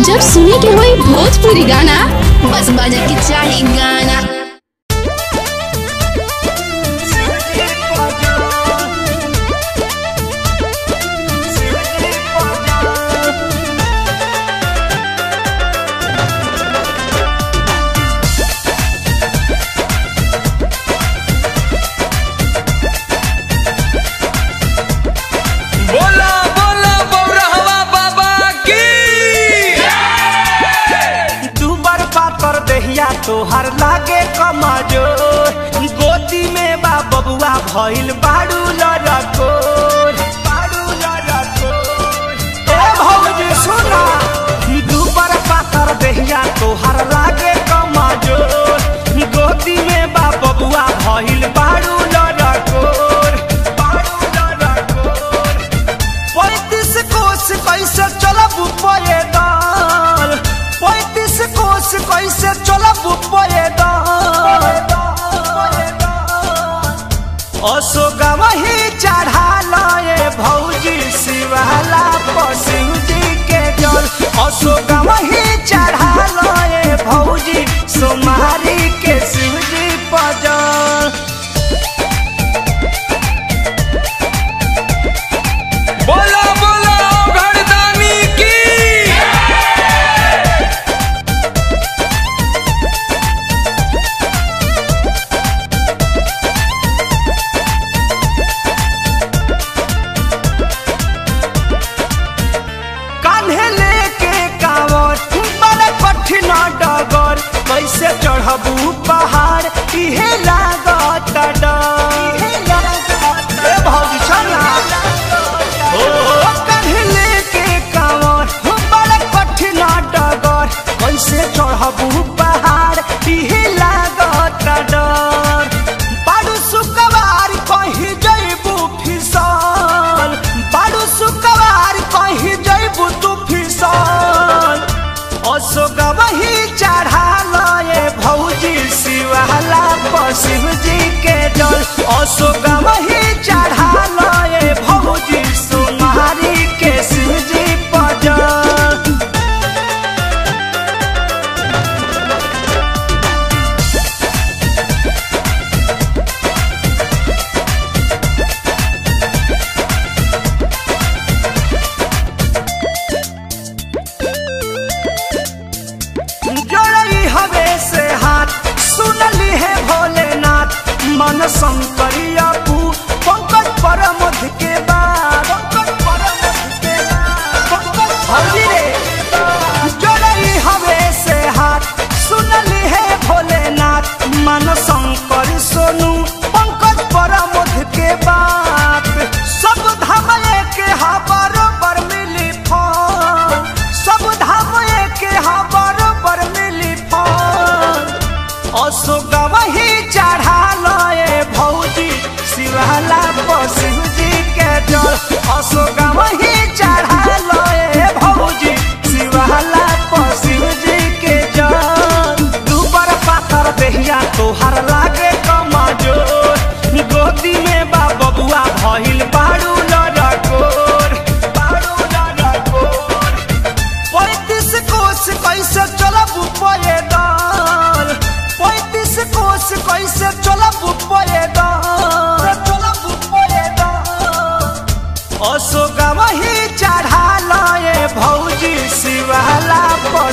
जब सुने के होई भोजपुरी गाना बस बजे के चाही गाना। तोहर लागे कमजो गोदी में बा बबुआ भइल बाड़ू लड़कोर ए भौजी सुना दुबर पातर देहिया तोहर लागे कमजो गोदी में बा बबुआ भइल बाड़ू लड़कोर 35 कोस कैसे चलब पैदल 35 कोस कैसे चलब पैदल अशोकवा ही चढ़ा लए भौजी शिवाला पशु जी के जल अशोकवा ही चढ़ा लए भौजी सोमारी के शिव जी पजल। बोला बोला घरदानी की डगर कैसे चढ़बू पहाड़ इहे लागत डर भौजी चला ओ कहले के कांवर बड़ा कठिन डगर कैसे चढ़बू पहाड़ इहे लागत डर बाड़ू सुकवार कहीं जइबू फिसल बाड़ू सुकवार कहीं जइबू तू फिसल अशोकवा ही चढ़ा लए भौजी शिवाला शिव जी के जल अशोकवा ही चढ़ा लए भौजी सोमारी के शिव जी पजल। मन शंकरिया पू पंकज परमध के बाद हरी रे जोड़ई हवे से हाथ सुनली है भोलेनाथ मन शंकर सोनू पंकज परमध के बात सब धाम के हा बरोबर मिली फल सब धाम के हा बरोबर मिली फल अशोकवा ही चढ़ा भौजी शिवाला शिव जी के जल अशोकवा ही चढ़ा लए भौजी शिवाला शिव जी के जल दुबर पातर देहिया तोहर लागे कमजोर गोदी में बा बबुआ भइल बाड़ू लड़कोर 35 कोस कैसे चलब पैदल 35 कोस कैसे चलब पैदल अशोकवा ही चढ़ा लए भौजी शिवाला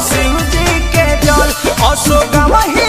शिव जी के जल अशोकवा ही